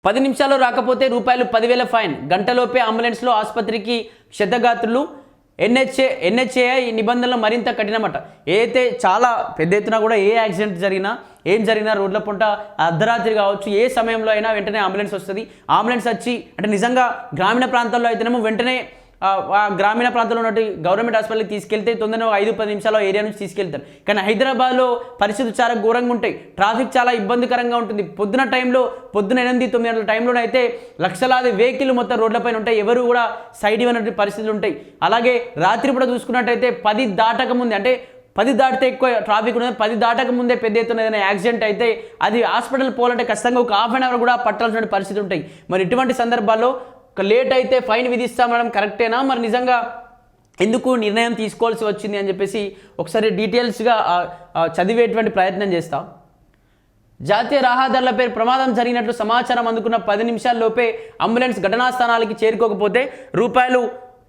10 నిమిషాల్లో రాకపోతే రూపాయలు 10,000 ఫైన్. గంటలోపే అంబులెన్స్లో ఆసుపత్రికి క్షతగాత్రులు. ఎన్హెచ్ఏఐ నిబంధనలు మరింత కఠినమట. ఏదైతే చాలా పెద్ద ఎత్తున కూడా ఏ యాక్సిడెంట్ జరిగినా ఏం జరిగినా రోడ్ల పొంట అర్ధరాత్రి కావచ్చు ఏ సమయంలో అయినా వెంటనే అంబులెన్స్ వస్తుంది. అంబులెన్స్ వచ్చి అంటే నిజంగా గ్రామీణ ప్రాంతాల్లో అయితేనేమో వెంటనే గ్రామీణ ప్రాంతంలో ఉన్నట్టు గవర్నమెంట్ హాస్పిటల్కి తీసుకెళ్తే తొందరగా 5-10 నిమిషాల ఏరియా నుంచి తీసుకెళ్తారు. కానీ హైదరాబాద్లో పరిస్థితులు చాలా ఘోరంగా ఉంటాయి. ట్రాఫిక్ చాలా ఇబ్బందికరంగా ఉంటుంది. పొద్దున 8-9 గంటల టైంలో అయితే లక్షలాది వెహికల్ మొత్తం రోడ్లపైన ఉంటాయి. ఎవరు కూడా సైడ్ ఇవ్వనటువంటి పరిస్థితులు ఉంటాయి. అలాగే రాత్రి కూడా చూసుకున్నట్టయితే 10 దాటక ముందే అంటే 10 దాటితే ఎక్కువ ట్రాఫిక్ ఉన్నది. 10 దాటక ముందే పెద్ద ఎత్తున ఏదైనా యాక్సిడెంట్ అయితే అది హాస్పిటల్ పోవాలంటే ఖచ్చితంగా ఒక హాఫ్ అన్ అవర్ కూడా పట్టాల్సిన పరిస్థితి ఉంటాయి. మరి ఇటువంటి సందర్భాల్లో ఒక లేట్ అయితే ఫైన్ విధిస్తామనడం కరెక్టేనా, మరి నిజంగా ఎందుకు నిర్ణయం తీసుకోవాల్సి వచ్చింది అని చెప్పేసి ఒకసారి డీటెయిల్స్గా చదివేటువంటి ప్రయత్నం చేస్తాం. జాతీయ రహదారులపై ప్రమాదం జరిగినట్లు సమాచారం అందుకున్న 10 నిమిషాల్లోపే అంబులెన్స్ ఘటనా స్థానాలకి చేరుకోకపోతే రూపాయలు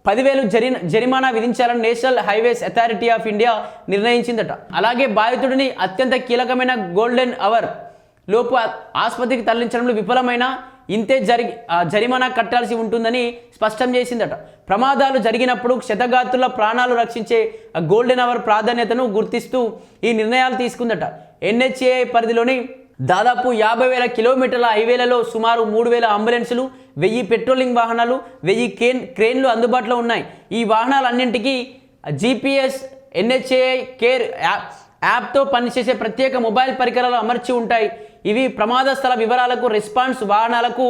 10,000 జరిమానా విధించాలని National Highways Authority of India నిర్ణయించిందట. అలాగే బాధితుడిని అత్యంత కీలకమైన గోల్డెన్ అవర్ లోపు ఆసుపత్రికి తరలించడంలో విఫలమైన ఇంతే జరిమానా కట్టాల్సి ఉంటుందని స్పష్టం చేసిందట. ప్రమాదాలు జరిగినప్పుడు క్షతగాత్రుల ప్రాణాలు రక్షించే గోల్డెన్ అవర్ ప్రాధాన్యతను గుర్తిస్తూ ఈ నిర్ణయాలు తీసుకుందట. ఎన్హెచ్ఏఐ పరిధిలోని దాదాపు 50,000 కిలోమీటర్ల హైవేలలో సుమారు 3,000 అంబులెన్సులు, 1000 పెట్రోలింగ్ వాహనాలు, 1000 క్రేన్లు అందుబాటులో ఉన్నాయి. ఈ వాహనాలన్నింటికీ GPS ఎన్హెచ్ఏఐ కేర్ యాప్తో పనిచేసే ప్రత్యేక మొబైల్ పరికరాలు అమర్చి ఉంటాయి. ఇవి ప్రమాద స్థల వివరాలకు, రెస్పాన్స్ వాహనాలకు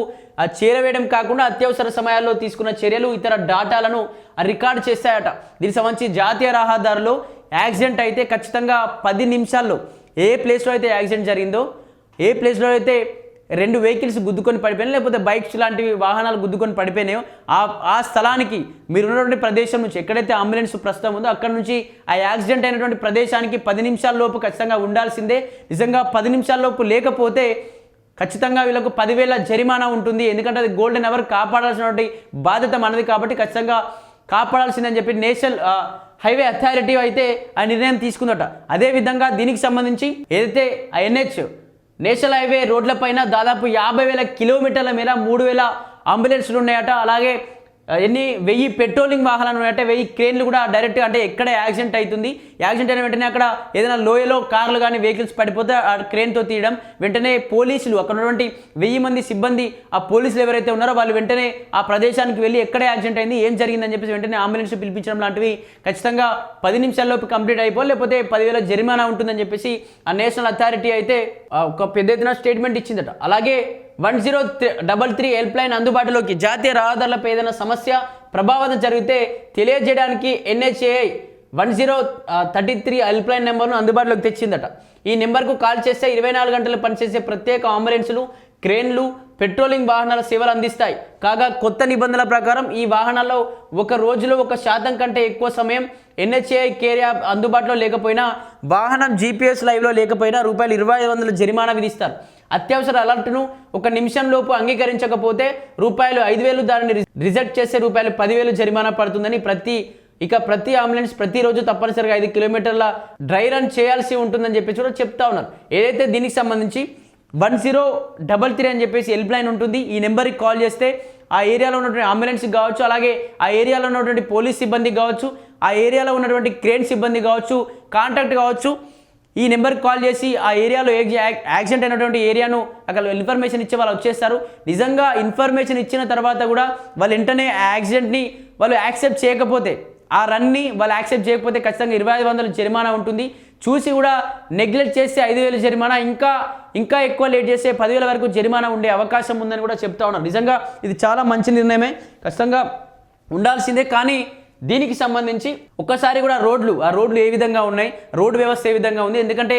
చేరవేయడం కాకుండా అత్యవసర సమయాల్లో తీసుకున్న చర్యలు, ఇతర డేటాలను రికార్డ్ చేస్తాయట. దీనికి సంబంధించి జాతీయ రహదారిలో యాక్సిడెంట్ అయితే ఖచ్చితంగా 10 నిమిషాల్లో ఏ ప్లేస్లో అయితే యాక్సిడెంట్ జరిగిందో, ఏ ప్లేస్లో అయితే 2 వెహికల్స్ గుద్దుకొని పడిపోయినాయి లేకపోతే బైక్స్ లాంటివి వాహనాలు గుద్దుకొని పడిపోయినాయో ఆ స్థలానికి మీరు ఉన్నటువంటి ప్రదేశం నుంచి ఎక్కడైతే అంబులెన్స్ ప్రస్తుతం ఉందో అక్కడ నుంచి ఆ యాక్సిడెంట్ అయినటువంటి ప్రదేశానికి 10 నిమిషాల లోపు ఖచ్చితంగా ఉండాల్సిందే. నిజంగా 10 నిమిషాల లోపు లేకపోతే ఖచ్చితంగా వీళ్ళకు 10,000 జరిమానా ఉంటుంది. ఎందుకంటే అది గోల్డెన్ అవర్ కాపాడాల్సినటువంటి బాధ్యత మనది కాబట్టి ఖచ్చితంగా కాపాడాల్సిందని చెప్పి నేషనల్ హైవే అథారిటీ అయితే ఆ నిర్ణయం తీసుకుందట. అదేవిధంగా దీనికి సంబంధించి ఏదైతే నేషనల్ హైవే రోడ్లపైన దాదాపు 50,000 కిలోమీటర్ల మేర 3,000 అంబులెన్స్లు ఉన్నాయట. అలాగే 1000 పెట్రోలింగ్ వాహనాలు ఉన్నాయట, 1000 క్రేన్లు కూడా డైరెక్ట్గా అంటే ఎక్కడ యాక్సిడెంట్ అవుతుంది, యాక్సిడెంట్ అయిన వెంటనే అక్కడ ఏదైనా లోయలో కార్లు కానీ వెహికల్స్ పడిపోతే ఆ క్రేన్తో తీయడం, వెంటనే పోలీసులు అక్కడ ఉన్నటువంటి 1000 మంది సిబ్బంది ఆ పోలీసులు ఎవరైతే ఉన్నారో వాళ్ళు వెంటనే ఆ ప్రదేశానికి వెళ్ళి ఎక్కడ యాక్సిడెంట్ అయింది, ఏం జరిగిందని చెప్పేసి వెంటనే అంబులెన్స్ పిలిపించడం లాంటివి ఖచ్చితంగా 10 నిమిషాల్లోపు కంప్లీట్ అయిపోవాలి, లేకపోతే 10,000 జరిమానా ఉంటుందని చెప్పేసి ఆ నేషనల్ అథారిటీ అయితే ఒక పెద్ద ఎత్తున స్టేట్మెంట్ ఇచ్చిందట. అలాగే 1033 హెల్ప్ లైన్ అందుబాటులోకి. జాతీయ రహదారులపై ఏదైనా సమస్య ప్రభావితం జరిగితే తెలియజేయడానికి ఎన్హెచ్ఏఐ 1033 హెల్ప్ లైన్ నెంబర్ను అందుబాటులోకి తెచ్చిందట. ఈ నెంబర్కు కాల్ చేస్తే 24 గంటలు పనిచేసే ప్రత్యేక అంబులెన్సులు, క్రేన్లు, పెట్రోలింగ్ వాహనాల సేవలు అందిస్తాయి. కాగా కొత్త నిబంధనల ప్రకారం ఈ వాహనాల్లో ఒక రోజులో 1% కంటే ఎక్కువ సమయం ఎన్హెచ్ఏఐ కేర్ యాప్ అందుబాటులో లేకపోయినా, వాహనం GPS లైవ్లో లేకపోయినా రూపాయలు 2,500 జరిమానా విధిస్తారు. అత్యవసర అలర్ట్ను 1 నిమిషంలోపు అంగీకరించకపోతే రూపాయలు 5,000, దానిని రిజెక్ట్ చేస్తే రూపాయలు 10,000 జరిమానా పడుతుందని ప్రతి అంబులెన్స్ ప్రతిరోజు తప్పనిసరిగా 5 కిలోమీటర్ల డ్రై రన్ చేయాల్సి ఉంటుందని చెప్పేసి కూడా చెప్తా ఉన్నారు. ఏదైతే దీనికి సంబంధించి 1033 అని చెప్పేసి హెల్ప్ లైన్ ఉంటుంది. ఈ నెంబర్కి కాల్ చేస్తే ఆ ఏరియాలో ఉన్నటువంటి అంబులెన్స్ కావచ్చు, అలాగే ఆ ఏరియాలో ఉన్నటువంటి పోలీస్ సిబ్బంది కావచ్చు, ఆ ఏరియాలో ఉన్నటువంటి క్రేన్ సిబ్బంది కావచ్చు, కాంటాక్ట్ కావచ్చు, ఈ నెంబర్కి కాల్ చేసి ఆ ఏరియాలో యాక్సిడెంట్ అయినటువంటి ఏరియాను అక్కడ ఇన్ఫర్మేషన్ ఇచ్చే వాళ్ళు వచ్చేస్తారు. నిజంగా ఇన్ఫర్మేషన్ ఇచ్చిన తర్వాత కూడా వాళ్ళు వెంటనే ఆ యాక్సిడెంట్ని వాళ్ళు యాక్సెప్ట్ చేయకపోతే, ఆ రన్ని వాళ్ళు యాక్సెప్ట్ చేయకపోతే ఖచ్చితంగా 2,500 జరిమానా ఉంటుంది. చూసి కూడా నెగ్లెక్ట్ చేస్తే 5,000 జరిమానా, ఇంకా ఎక్కువ లేట్ చేస్తే 10,000 వరకు జరిమానా ఉండే అవకాశం ఉందని కూడా చెప్తా ఉన్నారు. నిజంగా ఇది చాలా మంచి నిర్ణయమే, ఖచ్చితంగా ఉండాల్సిందే. కానీ దీనికి సంబంధించి ఒక్కసారి కూడా ఆ రోడ్లు ఏ విధంగా ఉన్నాయి, రోడ్డు వ్యవస్థ ఏ విధంగా ఉంది, ఎందుకంటే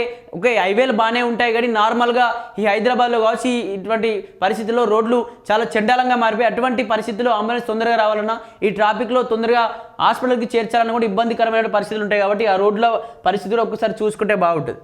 హైవేలు బాగానే ఉంటాయి కానీ నార్మల్గా ఈ హైదరాబాద్లో కావచ్చు ఇటువంటి పరిస్థితుల్లో రోడ్లు చాలా చెడ్డాలంగా మారిపోయి అటువంటి పరిస్థితుల్లో అంబులెన్స్ తొందరగా రావాలన్నా, ఈ ట్రాఫిక్లో తొందరగా హాస్పిటల్కి చేర్చాలన్నా కూడా ఇబ్బందికరమైన పరిస్థితులు ఉంటాయి. కాబట్టి ఆ రోడ్ల పరిస్థితులు ఒక్కసారి చూసుకుంటే బాగుంటుంది.